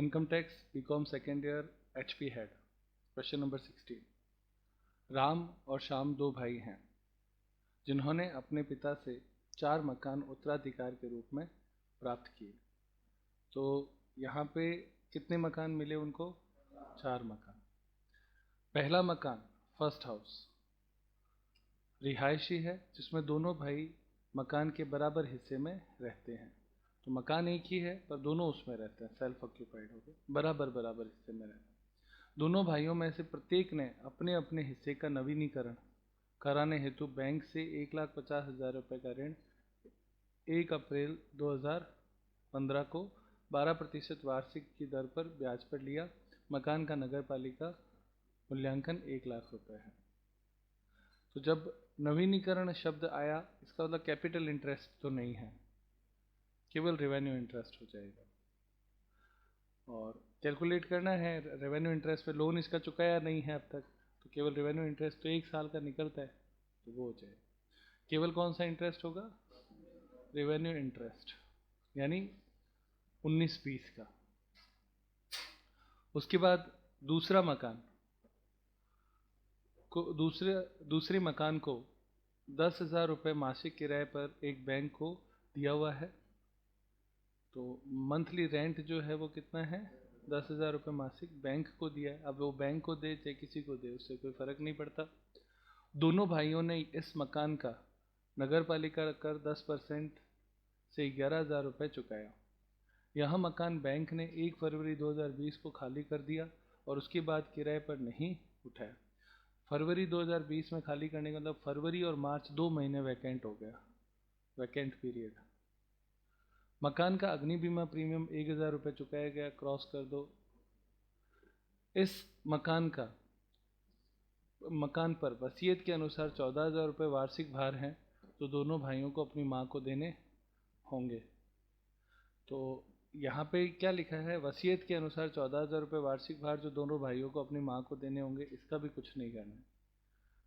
Income tax BCom second year HP head. Question number 16। Ram और श्याम दो भाई हैं जिन्होंने अपने पिता से 4 मकान उत्तराधिकार के रूप में प्राप्त किए। तो यहाँ पे कितने मकान मिले उनको? 4 मकान। पहला मकान फर्स्ट हाउस रिहायशी है जिसमें दोनों भाई मकान के बराबर हिस्से में रहते हैं। तो मकान एक ही है पर दोनों उसमें रहते हैं, सेल्फ ऑक्यूपाइड हो गए, बराबर बराबर हिस्से में रहते हैं। दोनों भाइयों में से प्रत्येक ने अपने अपने हिस्से का नवीनीकरण कराने हेतु बैंक से 1,50,000 रुपये का ऋण 1 अप्रैल 2015 को 12% वार्षिक की दर पर ब्याज पर लिया। मकान का नगर पालिका मूल्यांकन 1 लाख रुपए है। तो जब नवीनीकरण शब्द आया इसका मतलब कैपिटल इंटरेस्ट तो नहीं है, केवल रेवेन्यू इंटरेस्ट हो जाएगा। और कैलकुलेट करना है रेवेन्यू इंटरेस्ट पे लोन इसका चुकाया नहीं है अब तक, तो केवल रेवेन्यू इंटरेस्ट तो 1 साल का निकलता है तो वो हो जाएगा। केवल कौन सा इंटरेस्ट होगा? रेवेन्यू इंटरेस्ट, यानी 19-20 का। उसके बाद दूसरा मकान को दूसरे मकान को 10,000 रुपये मासिक किराए पर एक बैंक को दिया हुआ है। तो मंथली रेंट जो है वो कितना है? 10,000 रुपये मासिक बैंक को दिया है। अब वो बैंक को दे चाहे किसी को दे उससे कोई फर्क नहीं पड़ता। दोनों भाइयों ने इस मकान का नगर पालिका कर 10% से 11,000 रुपये चुकाया। यह मकान बैंक ने 1 फरवरी 2020 को खाली कर दिया और उसके बाद किराए पर नहीं उठाया। फरवरी 2020 में खाली करने का मतलब फरवरी और मार्च 2 महीने वैकेंट हो गया, वैकेंट पीरियड। मकान का अग्नि बीमा प्रीमियम 1,000 रुपये चुकाया गया, क्रॉस कर दो। इस मकान पर वसीयत के अनुसार 14,000 रुपये वार्षिक भार हैं तो दोनों भाइयों को अपनी माँ को देने होंगे। तो यहाँ पे क्या लिखा है? वसीयत के अनुसार 14,000 रुपये वार्षिक भार जो दोनों भाइयों को अपनी माँ को देने होंगे। इसका भी कुछ नहीं करना है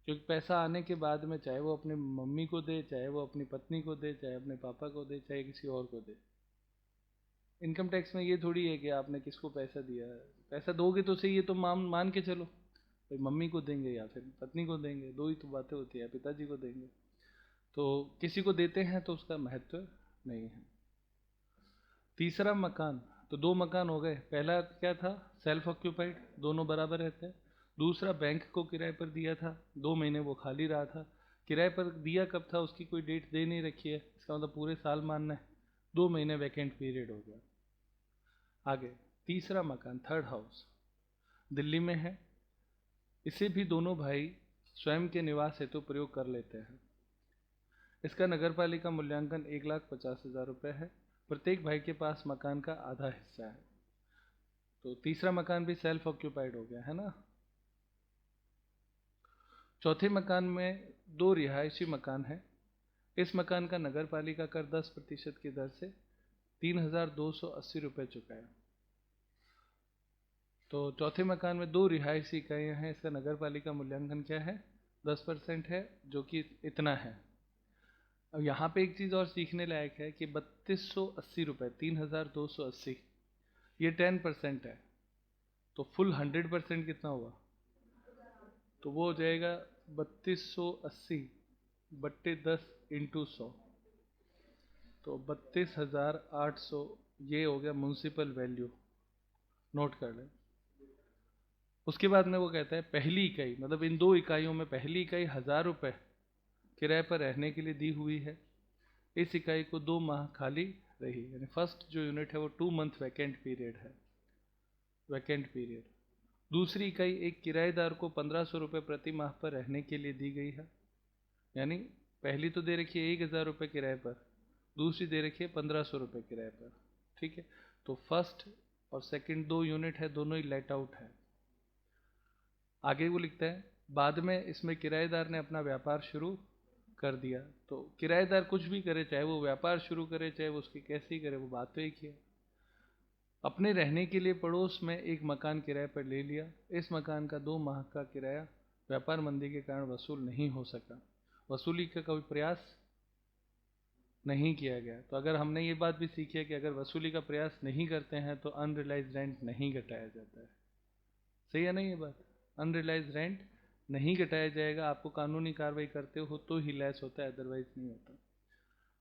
क्योंकि पैसा आने के बाद में चाहे वो अपनी मम्मी को दे, चाहे वो अपनी पत्नी को दे, चाहे अपने पापा को दे, चाहे किसी और को दे। इनकम टैक्स में ये थोड़ी है कि आपने किसको पैसा दिया है। पैसा दोगे तो सही, ये तो मान के चलो भाई मम्मी को देंगे या फिर पत्नी को देंगे, दो ही तो बातें होती है, पिताजी को देंगे। तो किसी को देते हैं तो उसका महत्व नहीं है। तीसरा मकान, तो 2 मकान हो गए। पहला क्या था? सेल्फ ऑक्यूपाइड, दोनों बराबर रहते हैं। दूसरा बैंक को किराए पर दिया था, 2 महीने वो खाली रहा था। किराए पर दिया कब था उसकी कोई डेट दे नहीं रखी है, इसका मतलब पूरे साल मानना है। 2 महीने वैकेंट पीरियड हो गया। आगे तीसरा मकान थर्ड हाउस दिल्ली में है। इसे भी दोनों भाई स्वयं के निवास हेतु प्रयोग कर लेते हैं। इसका नगरपालिका मूल्यांकन 1,50,000 रुपये है। प्रत्येक भाई के पास मकान का आधा हिस्सा है। तो तीसरा मकान भी सेल्फ ऑक्यूपाइड हो गया है ना। चौथे मकान में 2 रिहायशी मकान है। इस मकान का नगरपालिका कर 10% की दर से 3,280 रुपये चुकाया। तो चौथे मकान में 2 रिहायशी इकाइयाँ हैं। इसका नगरपालिका मूल्यांकन क्या है? 10% है, जो कि इतना है। अब यहाँ पे एक चीज़ और सीखने लायक है कि 3,280 रुपये, 3,280, ये 10% है। तो फुल 100% कितना हुआ? तो वो हो जाएगा 3,280 बट्टे 10 इंटू 100, तो 32,800। ये हो गया म्यूनसिपल वैल्यू, नोट कर लें। उसके बाद में वो कहता है पहली इकाई, मतलब इन 2 इकाइयों में पहली इकाई 1,000 रुपये किराए पर रहने के लिए दी हुई है। इस इकाई को 2 माह खाली रही, यानी फर्स्ट जो यूनिट है वो 2 मंथ वैकेंट पीरियड है, वैकेंट पीरियड। दूसरी इकाई एक किराएदार को 1,500 रुपये प्रति माह पर रहने के लिए दी गई है, यानी पहली तो दे रखी है 1,000 रुपये किराए पर, दूसरी दे रखी है 1,500 रुपये किराए पर। ठीक है, तो फर्स्ट और सेकंड 2 यूनिट है, दोनों ही लेट आउट है। आगे वो लिखता है बाद में इसमें किराएदार ने अपना व्यापार शुरू कर दिया। तो किराएदार कुछ भी करे, चाहे वो व्यापार शुरू करे, चाहे वो उसकी कैसी करे, वो बात तो एक ही है। अपने रहने के लिए पड़ोस में एक मकान किराए पर ले लिया। इस मकान का 2 माह का किराया व्यापार मंदी के कारण वसूल नहीं हो सका। वसूली का कोई प्रयास नहीं किया गया। तो अगर हमने ये बात भी सीखी है कि अगर वसूली का प्रयास नहीं करते हैं तो अनरियलाइज रेंट नहीं घटाया जाता है। सही है ना ये बात? अनरियलाइज रेंट नहीं घटाया जाएगा, आपको कानूनी कार्रवाई करते हो तो ही लेस होता है, अदरवाइज नहीं होता।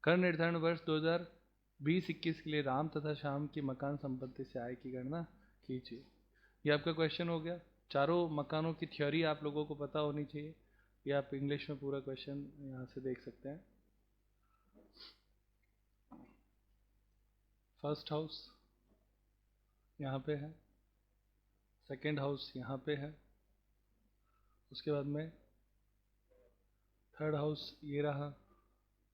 कर निर्धारण वर्ष 2020-21 के लिए राम तथा श्याम की मकान संपत्ति से आय की गणना कीजिए। ये आपका क्वेश्चन हो गया। चारों मकानों की थ्योरी आप लोगों को पता होनी चाहिए। ये आप इंग्लिश में पूरा क्वेश्चन यहाँ से देख सकते हैं। फर्स्ट हाउस यहाँ पे है, सेकंड हाउस यहाँ पे है, उसके बाद में थर्ड हाउस ये रहा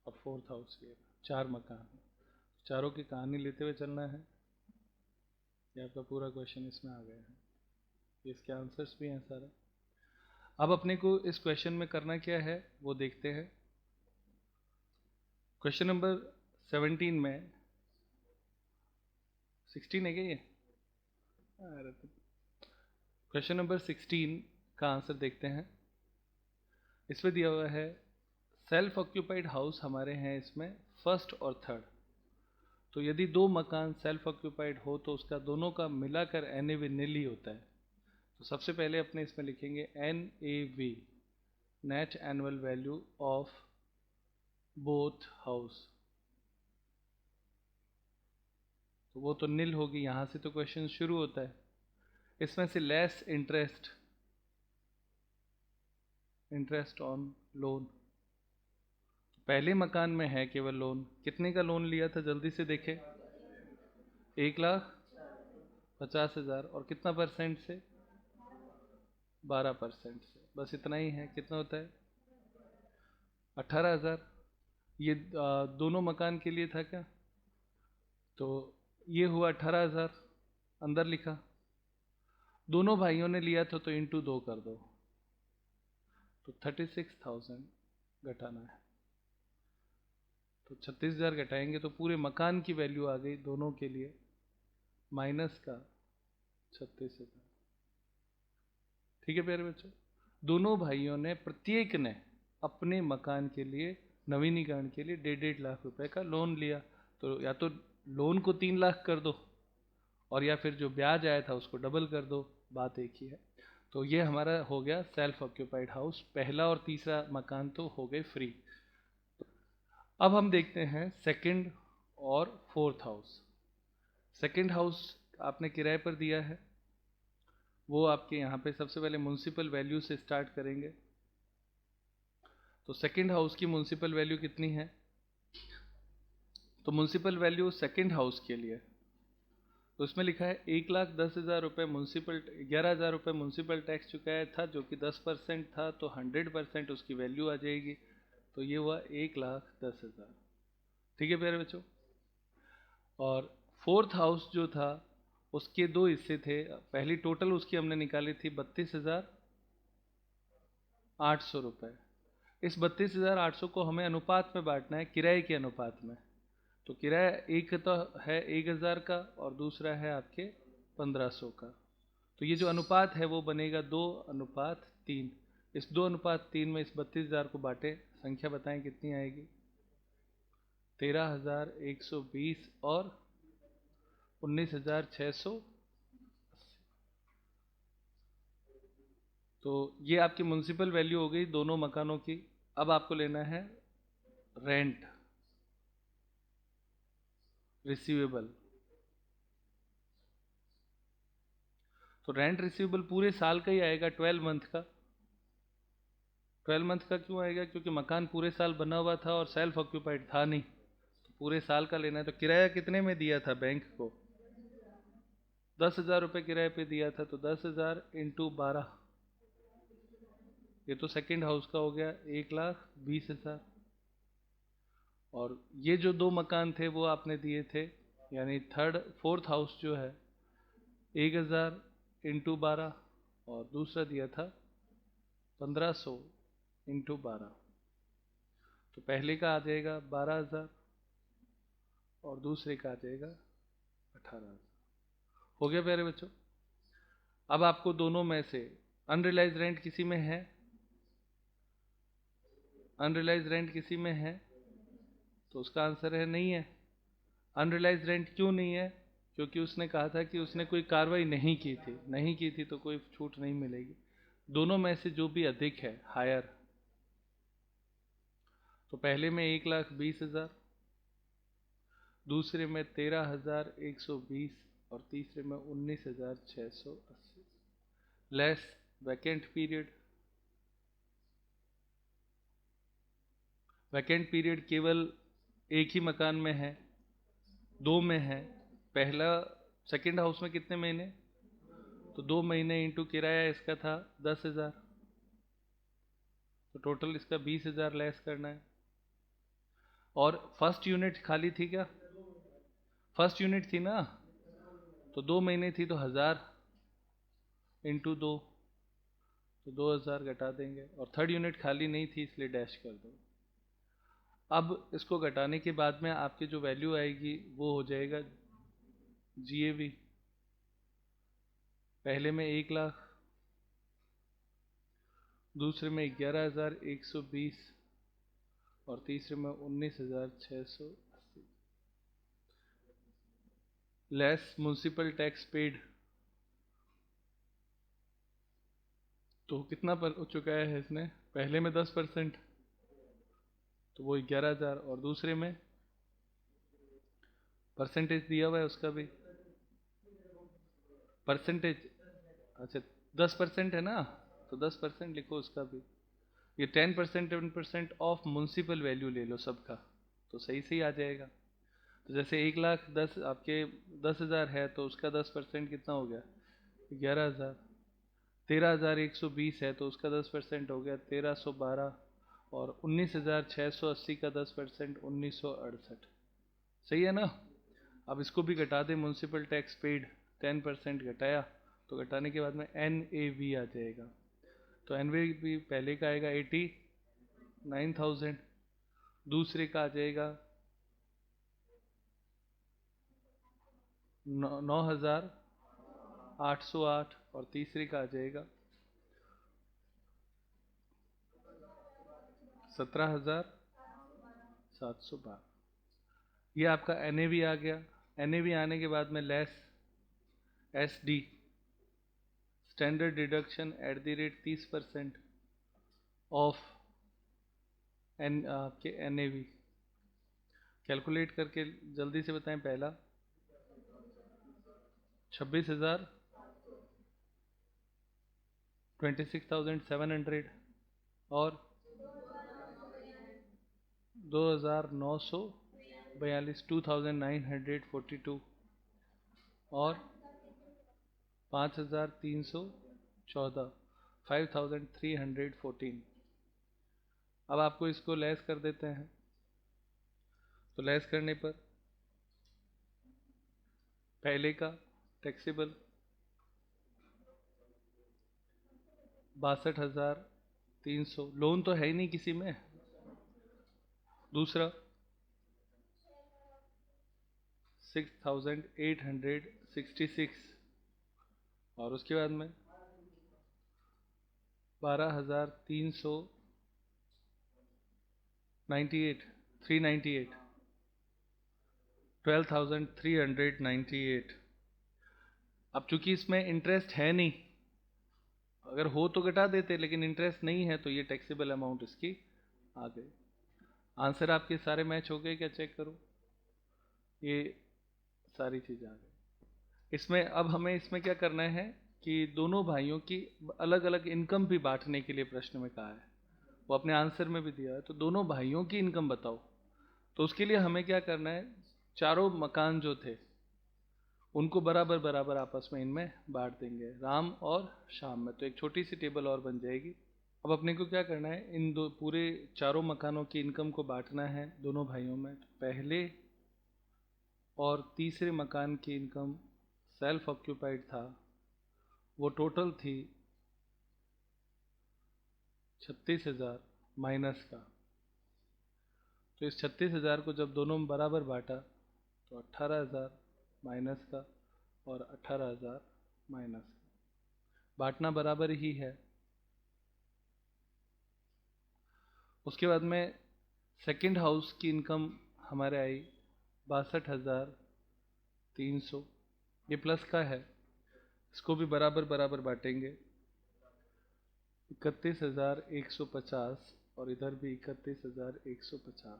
और फोर्थ हाउस ये रहा। 4 मकान, चारों की कहानी लेते हुए चलना है। ये आपका पूरा क्वेश्चन इसमें आ गया है, इसके आंसर्स भी हैं सारे। अब अपने को इस क्वेश्चन में करना क्या है वो देखते हैं। क्वेश्चन नंबर 17 में 16 है क्या ये? क्वेश्चन नंबर 16 का आंसर देखते हैं। इसमें दिया हुआ है सेल्फ ऑक्यूपाइड हाउस हमारे हैं इसमें फर्स्ट और थर्ड। तो यदि 2 मकान सेल्फ ऑक्यूपाइड हो तो उसका दोनों का मिलाकर NAV नील ही होता है। तो सबसे पहले अपने इसमें लिखेंगे NAV, net annual value of both house. तो वो तो नील होगी, यहाँ से तो क्वेश्चन शुरू होता है। इसमें से लेस इंटरेस्ट ऑन लोन। पहले मकान में है केवल लोन, कितने का लोन लिया था जल्दी से देखें? 1,50,000 और कितना परसेंट से? 12% से, बस इतना ही है। कितना होता है? 18,000। ये दोनों मकान के लिए था क्या? तो ये हुआ 18,000 अंदर लिखा। दोनों भाइयों ने लिया था तो इंटू 2 कर दो, तो 36,000 घटाना है। तो 36,000 घटाएंगे तो पूरे मकान की वैल्यू आ गई दोनों के लिए माइनस का 36,000। ठीक है प्यारे बच्चों, दोनों भाइयों ने प्रत्येक ने अपने मकान के लिए नवीनीकरण के लिए 1.5 लाख रुपए का लोन लिया। तो या तो लोन को 3 लाख कर दो और या फिर जो ब्याज आया था उसको डबल कर दो, बात एक ही है। तो ये हमारा हो गया सेल्फ ऑक्यूपाइड हाउस। पहला और तीसरा मकान तो हो गए फ्री। अब हम देखते हैं सेकंड और फोर्थ हाउस। सेकंड हाउस आपने किराए पर दिया है, वो आपके यहाँ पे सबसे पहले म्युनिसिपल वैल्यू से स्टार्ट करेंगे। तो सेकंड हाउस की म्युनिसिपल वैल्यू कितनी है? तो म्युनिसिपल वैल्यू सेकंड हाउस के लिए तो उसमें लिखा है 1,10,000 रुपये म्युनिसिपल, 11,000 रुपये म्युनिसिपल टैक्स चुकाया था जो कि 10% था, तो 100% उसकी वैल्यू आ जाएगी। तो ये हुआ 1,10,000। ठीक है प्यारे बच्चों। और फोर्थ हाउस जो था उसके 2 हिस्से थे। पहली टोटल उसकी हमने निकाली थी 32,800 रुपये। इस 32,800 को हमें अनुपात में बांटना है, किराए के अनुपात में। तो किराया एक तो है 1,000 का और दूसरा है आपके 1,500 का। तो ये जो अनुपात है वो बनेगा 2:3। इस 2:3 में इस 32,000 को बांटे, संख्या बताएं कितनी आएगी? 13,120 और 19,680। तो ये आपकी म्युनिसिपल वैल्यू हो गई दोनों मकानों की। अब आपको लेना है रेंट रिसीवेबल। तो रेंट रिसीवेबल पूरे साल का ही आएगा, 12 मंथ का। 12 मंथ का क्यों आएगा? क्योंकि मकान पूरे साल बना हुआ था और सेल्फ ऑक्यूपाइड था नहीं, तो पूरे साल का लेना है। तो किराया कितने में दिया था बैंक को? 10,000 रुपये किराए पे दिया था, तो 10,000 इंटू 12, ये तो सेकंड हाउस का हो गया 1,20,000। और ये जो 2 मकान थे वो आपने दिए थे, यानी फोर्थ हाउस जो है 1,000 इंटू 12 और दूसरा दिया था 1,500 इंटू 12। तो पहले का आ जाएगा 12,000 और दूसरे का आ जाएगा 18,000। हो गया प्यारे बच्चों। अब आपको दोनों में से अनरियलाइज रेंट किसी में है? अनरियलाइज रेंट किसी में है? तो उसका आंसर है नहीं है। अनरियलाइज रेंट क्यों नहीं है? क्योंकि उसने कहा था कि उसने कोई कार्रवाई नहीं की थी तो कोई छूट नहीं मिलेगी। दोनों में से जो भी अधिक है, हायर, तो पहले में 1,20,000, दूसरे में 13,120 और तीसरे में 19,680। Less vacant period. Vacant period केवल एक ही मकान में है, दो में है। पहला सेकंड हाउस में कितने महीने? तो 2 महीने इंटू किराया इसका था 10,000, तो टोटल इसका 20,000 लेस करना है। और फर्स्ट यूनिट खाली थी क्या? फर्स्ट यूनिट थी ना, तो 2 महीने थी तो 1,000 इंटू 2, तो 2,000 घटा देंगे। और थर्ड यूनिट खाली नहीं थी इसलिए डैश कर दो। अब इसको घटाने के बाद में आपकी जो वैल्यू आएगी वो हो जाएगा GAV। पहले में 1,00,000, दूसरे में 11,120 और तीसरे में 19,680। लेस म्युनिसिपल टैक्स पेड, तो कितना पर हो चुका है इसने? पहले में 10%, तो वो 11,000, और दूसरे में परसेंटेज दिया हुआ है उसका भी परसेंटेज। अच्छा, 10% है ना, तो 10% लिखो उसका भी। ये 10%, 10% ऑफ म्युनिसिपल वैल्यू ले लो सबका, तो सही सही आ जाएगा। तो जैसे 1,10,000 आपके 10,000 है, तो उसका 10% कितना हो गया? 11,000। 13,120 है तो उसका 10% हो गया 1,312, और 19,680 का 10% 1,968। सही है ना? अब इसको भी घटा दें, म्युनिसिपल टैक्स पेड 10% घटाया, तो घटाने के बाद में NAV आ जाएगा। तो NAV पहले का आएगा 89,000, दूसरे का आ जाएगा 9,808, और तीसरे का आ जाएगा 17,712। ये आपका NAV आ गया। NAV आने के बाद में less SD, standard deduction @ 30% of आपके NAV। कैलकुलेट करके जल्दी से बताएं। पहला 26,000, 26,700 और 2,942, 2,942 और 5,314, 5,314। अब आपको इसको लेस कर देते हैं, तो लेस करने पर पहले का टैक्सेबल 62,300, लोन तो है ही नहीं किसी में। दूसरा 6,866, और उसके बाद में 12,398, 398, 12,398। अब चूंकि इसमें इंटरेस्ट है नहीं, अगर हो तो घटा देते, लेकिन इंटरेस्ट नहीं है तो ये टैक्सेबल अमाउंट इसकी आ गई। आंसर आपके सारे मैच हो गए क्या? चेक करो, ये सारी चीज़ें आ गई। इसमें अब हमें इसमें क्या करना है कि दोनों भाइयों की अलग अलग इनकम भी बांटने के लिए प्रश्न में कहा है, वो अपने आंसर में भी दिया है। तो दोनों भाइयों की इनकम बताओ। तो उसके लिए हमें क्या करना है, चारों मकान जो थे उनको बराबर बराबर आपस में इनमें बांट देंगे, राम और श्याम में। तो एक छोटी सी टेबल और बन जाएगी। अब अपने को क्या करना है, इन दो पूरे चारों मकानों की इनकम को बांटना है दोनों भाइयों में। तो पहले और तीसरे मकान की इनकम सेल्फ ऑक्यूपाइड था, वो टोटल थी 36,000 माइनस का। तो इस 36,000 को जब दोनों में बराबर बांटा तो 18,000 माइनस का और 18,000 माइनस का, बांटना बराबर ही है। उसके बाद में सेकंड हाउस की इनकम हमारे आई 62,300, ये प्लस का है, इसको भी बराबर बराबर बांटेंगे। 31,150 और इधर भी 31,150,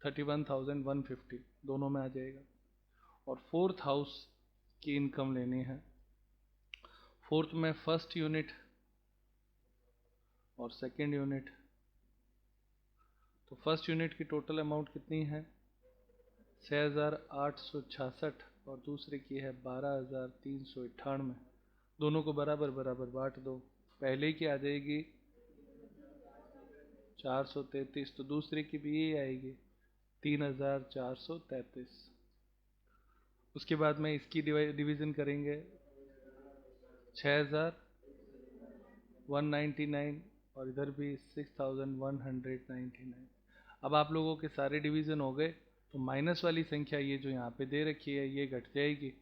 31,150 दोनों में आ जाएगा। और फोर्थ हाउस की इनकम लेनी है। फोर्थ में फर्स्ट यूनिट और सेकंड यूनिट। तो फर्स्ट यूनिट की टोटल अमाउंट कितनी है 6,866 और दूसरे की है 12,398। दोनों को बराबर बराबर बांट दो। पहले की आ जाएगी 433, तो दूसरे की भी यही आएगी 3,433। उसके बाद में इसकी डिवीजन करेंगे 6,199 और इधर भी 6,199। अब आप लोगों के सारे डिवीज़न हो गए, तो माइनस वाली संख्या ये जो यहाँ पे दे रखी है ये घट जाएगी,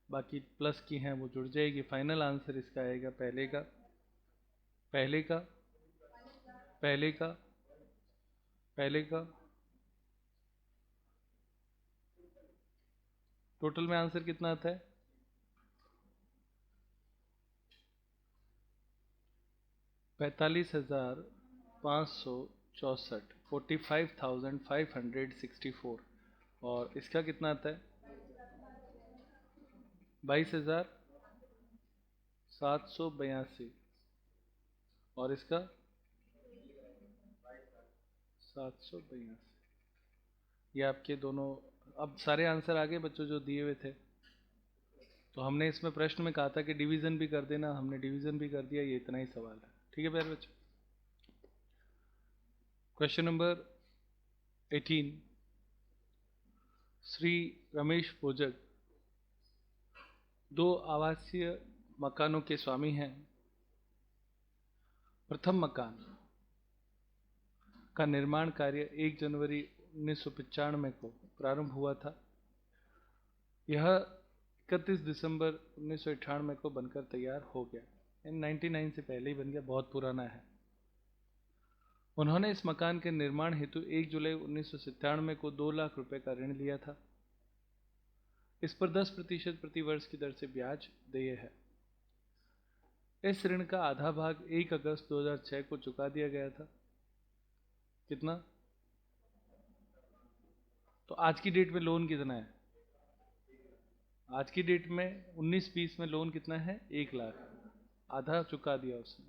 बाकी प्लस की हैं वो जुड़ जाएगी। फाइनल आंसर इसका आएगा पहले का, पहले का, पहले का, पहले का। टोटल में आंसर कितना आता है 45,564, 45,564। और इसका कितना आता है 22,782 और इसका 782। ये आपके दोनों। अब सारे आंसर आ गए बच्चों जो दिए हुए थे। तो हमने इसमें प्रश्न में कहा था कि डिवीजन भी कर देना, हमने डिवीजन भी कर दिया, ये इतना ही सवाल है। ठीक है प्यारे बच्चों। Question number 18। श्री रमेश भोजक 2 आवासीय मकानों के स्वामी हैं। प्रथम मकान का निर्माण कार्य 1 जनवरी 1995 को प्रारंभ हुआ था। यह 31 दिसंबर 1998 को बनकर तैयार हो गया। 99 से पहले ही बन गया, बहुत पुराना है। उन्होंने इस मकान के निर्माण हेतु 1 जुलाई 1997 को 2 लाख रुपए का ऋण लिया था। इस पर 10% प्रति वर्ष की दर से ब्याज देय है। इस ऋण का आधा भाग 1 अगस्त 2006 को चुका दिया गया था। कितना? तो आज की डेट में लोन कितना है? आज की डेट में 19-20 में लोन कितना है 1 लाख, आधा चुका दिया उसने।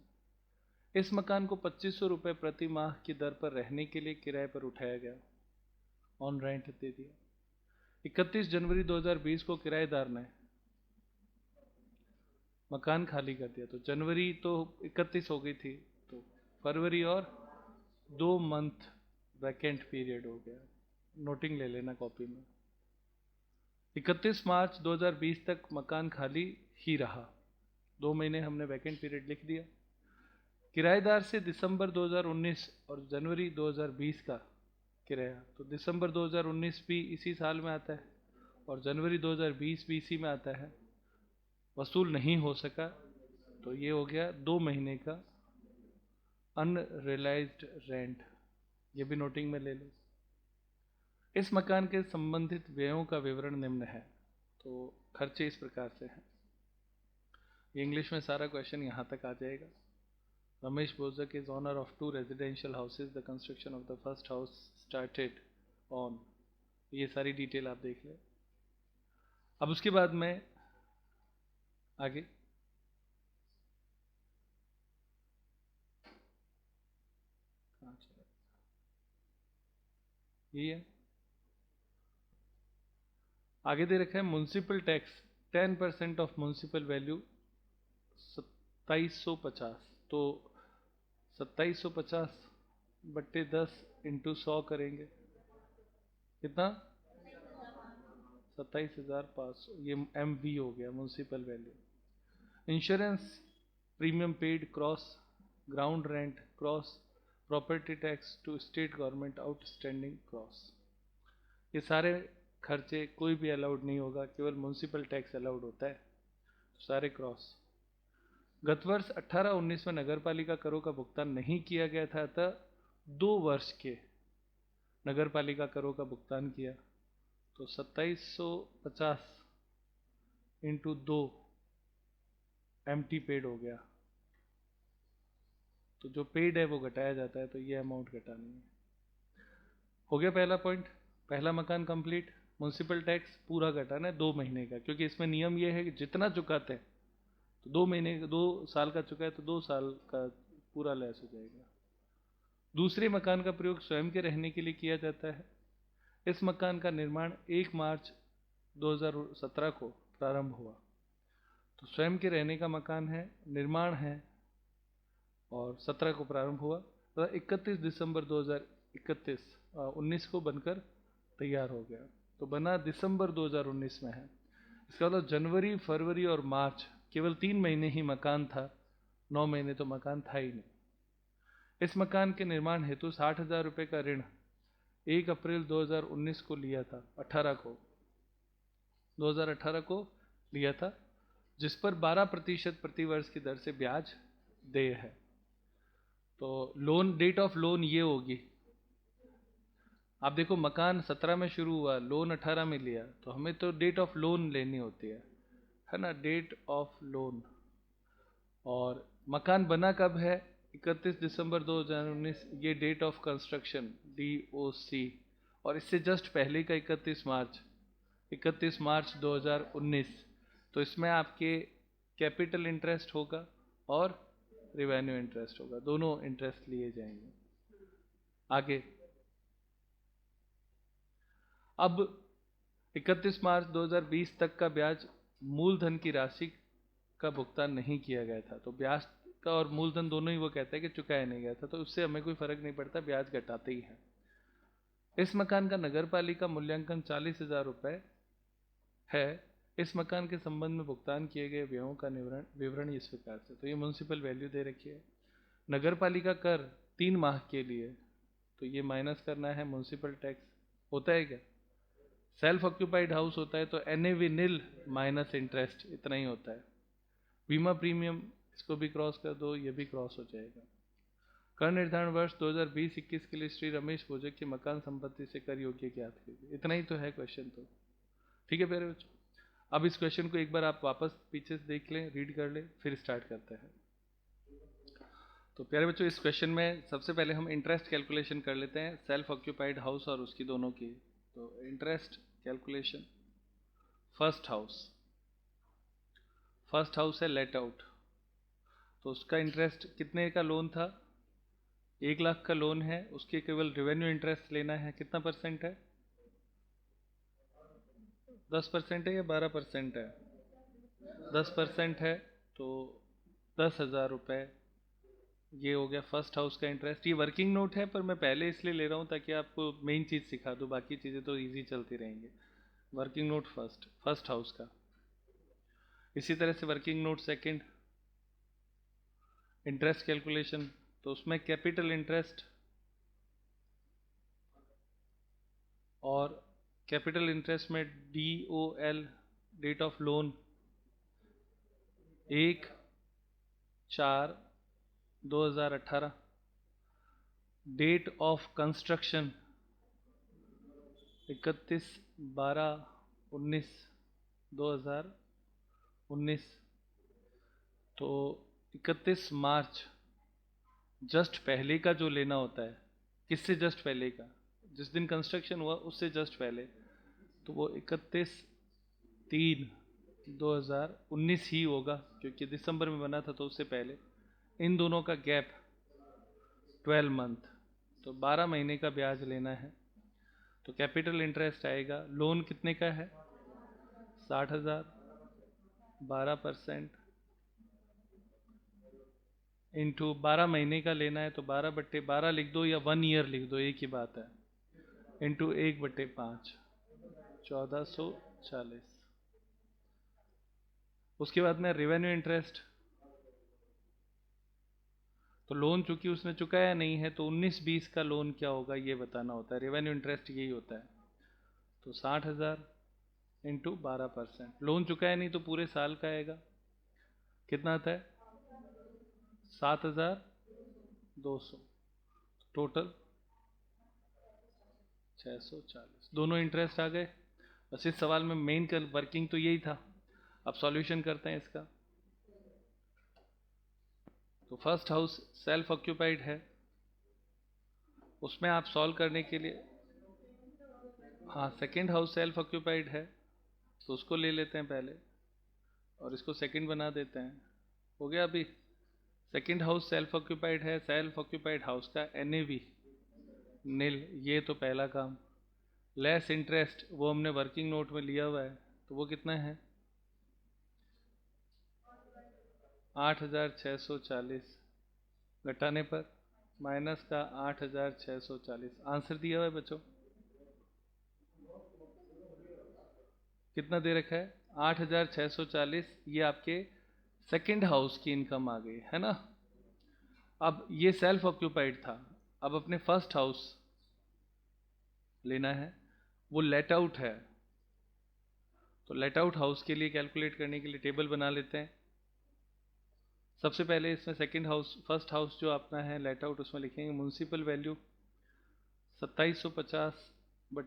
इस मकान को 2500 रुपये प्रति माह की दर पर रहने के लिए किराए पर उठाया गया, ऑन रेंट दे दिया। 31 जनवरी 2020 को किराएदार ने मकान खाली कर दिया। तो जनवरी तो 31 हो गई थी, तो फरवरी और 2 मंथ वैकेंट पीरियड हो गया। नोटिंग ले लेना कॉपी में। 31 मार्च 2020 तक मकान खाली ही रहा, 2 महीने हमने वैकेंट पीरियड लिख दिया। किराएदार से दिसंबर 2019 और जनवरी 2020 का किराया, तो दिसंबर 2019 भी इसी साल में आता है और जनवरी 2020 भी इसी में आता है, वसूल नहीं हो सका। तो ये हो गया 2 महीने का अनरियलाइज्ड रेंट, ये भी नोटिंग में ले लो। इस मकान के संबंधित व्ययों का विवरण निम्न है। तो खर्चे इस प्रकार से हैं। ये इंग्लिश में सारा क्वेश्चन यहाँ तक आ जाएगा। रमेश भोजक is owner of 2 residential houses. The construction of the first house started on, ये सारी डिटेल आप देख लें। अब उसके बाद में आगे यही है, आगे दे रखा है municipal tax 10% of municipal value 2750। तो 2750 बट्टे 10 इंटू 100 करेंगे, कितना 27,500। ये MV हो गया, municipal value. Insurance premium paid cross, ground rent cross, property tax to state government outstanding cross. ये सारे खर्चे कोई भी अलाउड नहीं होगा, केवल म्युनिसिपल टैक्स अलाउड होता है, तो सारे क्रॉस। गत वर्ष 18-19 में नगरपालिका करों का भुगतान नहीं किया गया था, अतः 2 वर्ष के नगर पालिका करों का भुगतान किया तो 2750 इंटू 2 एमटी पेड हो गया। तो जो पेड है वो घटाया जाता है, तो ये अमाउंट घटानी है। हो गया पहला पॉइंट, पहला मकान कंप्लीट। म्यूनसिपल टैक्स पूरा घटाना है 2 महीने का, क्योंकि इसमें नियम ये है कि जितना चुकाते हैं तो 2 महीने 2 साल का चुका है तो 2 साल का पूरा लेस हो जाएगा। दूसरे मकान का प्रयोग स्वयं के रहने के लिए किया जाता है। इस मकान का निर्माण 1 मार्च 2017 को प्रारंभ हुआ। तो स्वयं के रहने का मकान है, निर्माण है और 17 को प्रारंभ हुआ, तो 31 दिसंबर 2019 को बनकर तैयार हो गया। तो बना दिसंबर 2019 में है। इसका मतलब जनवरी, फरवरी और मार्च केवल 3 महीने ही मकान था, 9 महीने तो मकान था ही नहीं। इस मकान के निर्माण हेतु 60,000 रुपये का ऋण 1 अप्रैल 2019 को लिया था, 2018 को लिया था, जिस पर 12% प्रतिवर्ष की दर से ब्याज देय है। तो लोन, डेट ऑफ लोन ये होगी। आप देखो मकान 17 में शुरू हुआ, लोन 18 में लिया, तो हमें तो डेट ऑफ लोन लेनी होती है ना, डेट ऑफ लोन। और मकान बना कब है? 31 दिसंबर 2019, ये डेट ऑफ कंस्ट्रक्शन DOC। और इससे जस्ट पहले का 31 मार्च 2019। तो इसमें आपके कैपिटल इंटरेस्ट होगा और रिवेन्यू इंटरेस्ट होगा, दोनों इंटरेस्ट लिए जाएंगे। आगे अब 31 मार्च 2020 तक का ब्याज मूलधन की राशि का भुगतान नहीं किया गया था। तो ब्याज का और मूलधन दोनों ही वो कहता है कि चुकाया नहीं गया था, तो उससे हमें कोई फर्क नहीं पड़ता, ब्याज घटाते ही है। इस मकान का नगर पालिका मूल्यांकन 40,000 रुपये है। इस मकान के संबंध में भुगतान किए गए व्ययों का विवरण इस प्रकार से। तो ये म्यूनसिपल वैल्यू दे रखी है। नगर पालिका कर 3 माह के लिए, तो ये माइनस करना है म्यूनसिपल टैक्स। होता है क्या? सेल्फ ऑक्यूपाइड हाउस होता है तो NAV नील माइनस इंटरेस्ट, इतना ही होता है। बीमा प्रीमियम, इसको भी क्रॉस कर दो, ये भी क्रॉस हो जाएगा। कर निर्धारण वर्ष 2020-21 के लिए श्री रमेश भोजक की मकान संपत्ति से कर योग्य ज्ञात कीजिए। इतना ही तो है क्वेश्चन। तो ठीक है प्यारे बच्चों, अब इस क्वेश्चन को एक बार आप वापस पीछे से देख लें, रीड कर लें, फिर स्टार्ट करते हैं। तो प्यारे बच्चों, इस क्वेश्चन में सबसे पहले हम इंटरेस्ट कैलकुलेशन कर लेते हैं, सेल्फ ऑक्यूपाइड हाउस और उसकी दोनों की। तो इंटरेस्ट कैलकुलेशन, फर्स्ट हाउस है लेट आउट। तो उसका इंटरेस्ट कितने का लोन था? 1 लाख का लोन है, उसके केवल रेवेन्यू इंटरेस्ट लेना है। कितना परसेंट है? 10% है या 12% है? 10% है, तो 10,000 रुपये ये हो गया फर्स्ट हाउस का इंटरेस्ट। ये वर्किंग नोट है, पर मैं पहले इसलिए ले रहा हूँ ताकि आपको मेन चीज़ सिखा दूँ, बाकी चीज़ें तो इजी चलती रहेंगी। वर्किंग नोट फर्स्ट हाउस का। इसी तरह से working note second, interest calculation, तो उसमें कैपिटल इंटरेस्ट और कैपिटल इंटरेस्ट में DOL, date of loan 1/4/2018, date of construction 31/12/2019। तो 31 मार्च जस्ट पहले का जो लेना होता है, किससे जस्ट पहले का? जिस दिन कंस्ट्रक्शन हुआ उससे जस्ट पहले, तो वो 31/3/2019 ही होगा, क्योंकि दिसंबर में बना था तो उससे पहले। इन दोनों का गैप 12 मंथ, तो 12 महीने का ब्याज लेना है। तो कैपिटल इंटरेस्ट आएगा, लोन कितने का है? 60,000, 12% इंटू 12 महीने का लेना है, तो 12/12 लिख दो या 1 ईयर लिख दो, एक ही बात है, इंटू 1/5, 1440। उसके बाद में रेवेन्यू इंटरेस्ट, तो लोन चूंकि उसने चुकाया नहीं है, तो 19-20 का लोन क्या होगा ये बताना होता है। रेवेन्यू इंटरेस्ट यही होता है। तो 60,000 इंटू 12%, लोन चुकाया नहीं तो पूरे साल का आएगा। कितना आता है? 7,200 टोटल 640, दोनों इंटरेस्ट आ गए। बस इस सवाल में मेन वर्किंग तो यही था। अब सॉल्यूशन करते हैं इसका। तो फर्स्ट हाउस सेल्फ ऑक्यूपाइड है, उसमें आप सॉल्व करने के लिए, हाँ सेकंड हाउस सेल्फ ऑक्यूपाइड है तो उसको ले लेते हैं पहले और इसको सेकंड बना देते हैं। हो गया। अभी सेकंड हाउस सेल्फ ऑक्यूपाइड है, सेल्फ ऑक्यूपाइड हाउस का NAV नील, ये तो पहला काम। लेस इंटरेस्ट वो हमने वर्किंग नोट में लिया हुआ है, तो वो कितना है 8640, घटाने पर माइनस का 8640। आंसर दिया हुआ है बच्चों, कितना दे रखा है 8640। ये आपके सेकंड हाउस की इनकम आ गई है ना। अब ये सेल्फ ऑक्यूपाइड था, अब अपने फर्स्ट हाउस लेना है, वो लेट आउट है। तो लेट आउट हाउस के लिए कैलकुलेट करने के लिए टेबल बना लेते हैं। सबसे पहले इसमें सेकंड हाउस, फर्स्ट हाउस जो अपना है लेट आउट, उसमें लिखेंगे म्यूनसिपल वैल्यू 2750/10 ×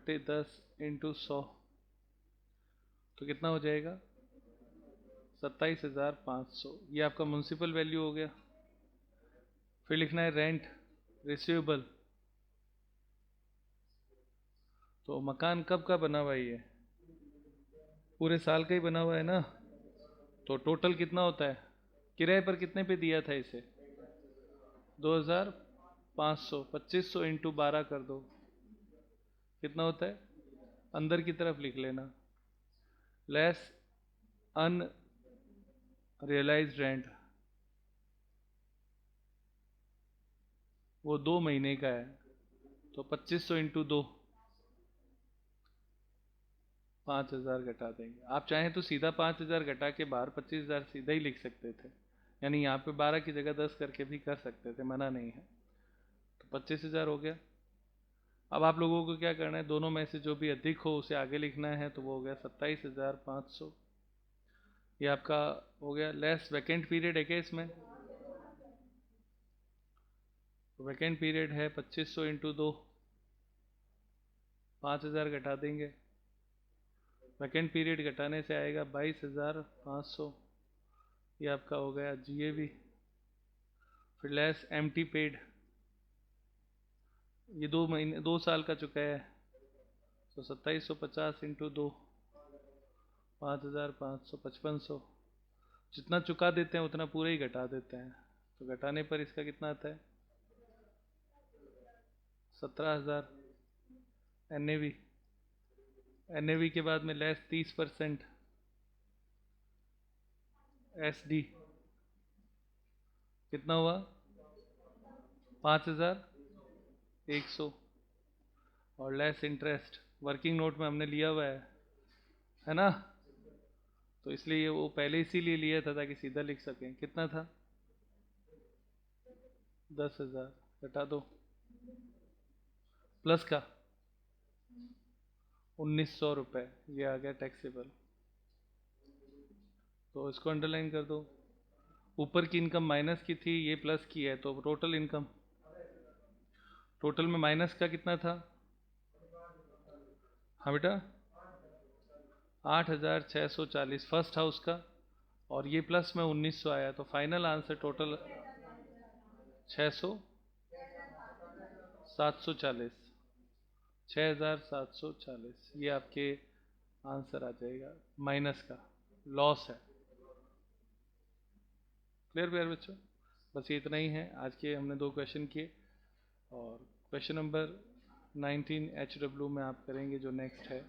100, तो कितना हो जाएगा 27,500। ये आपका म्यूनसिपल वैल्यू हो गया। फिर लिखना है रेंट रिसीवेबल, तो मकान कब का बना हुआ है, ये पूरे साल का ही बना हुआ है ना। तो टोटल कितना होता है, किराए पर कितने पे दिया था इसे 2500, 2500 × 12 कर दो, कितना होता है, अंदर की तरफ लिख लेना, लेस अनरियलाइज्ड रेंट, वो 2 महीने का है, तो 2500 × 2 5000 घटा देंगे। आप चाहें तो सीधा 5000 घटा के बाहर 25,000 सीधा ही लिख सकते थे, यानी यहाँ पे 12 की जगह 10 करके भी कर सकते थे, मना नहीं है। तो 25,000 हो गया। अब आप लोगों को क्या करना है, दोनों में से जो भी अधिक हो उसे आगे लिखना है, तो वो हो गया 27,500। ये आपका हो गया। लेस वैकेंट पीरियड है क्या इसमें, तो वैकेंट पीरियड है 2500 × 2, 5000 घटा देंगे, वैकेंट पीरियड घटाने से आएगा 22,500। ये आपका हो गया GAV। फिर लेस एम्प्टी पेड, ये 2 महीने 2 साल का चुका है, तो 2750 × 2 5500, 5500। जितना चुका देते हैं उतना पूरा ही घटा देते हैं, तो घटाने पर इसका कितना आता है 17,000 NAV के बाद में लेस 30% SD, कितना हुआ 5100, और लेस इंटरेस्ट वर्किंग नोट में हमने लिया हुआ है ना, तो इसलिए वो पहले इसीलिए लिया था ताकि सीधा लिख सकें। कितना था 10,000, घटा दो, प्लस का 1900 रुपये, ये आ गया टैक्सेबल। तो इसको अंडरलाइन कर दो। ऊपर की इनकम माइनस की थी, ये प्लस की है, तो टोटल इनकम, टोटल में माइनस का कितना था, हाँ बेटा 8640 फर्स्ट हाउस का, और ये प्लस में 1900 आया, तो फाइनल आंसर टोटल 6740, ये आपके आंसर आ जाएगा। माइनस का लॉस है। क्लियर प्यार बच्चों, बस ये इतना ही है। आज के हमने 2 क्वेश्चन किए, और क्वेश्चन नंबर 19 HW में आप करेंगे जो नेक्स्ट है।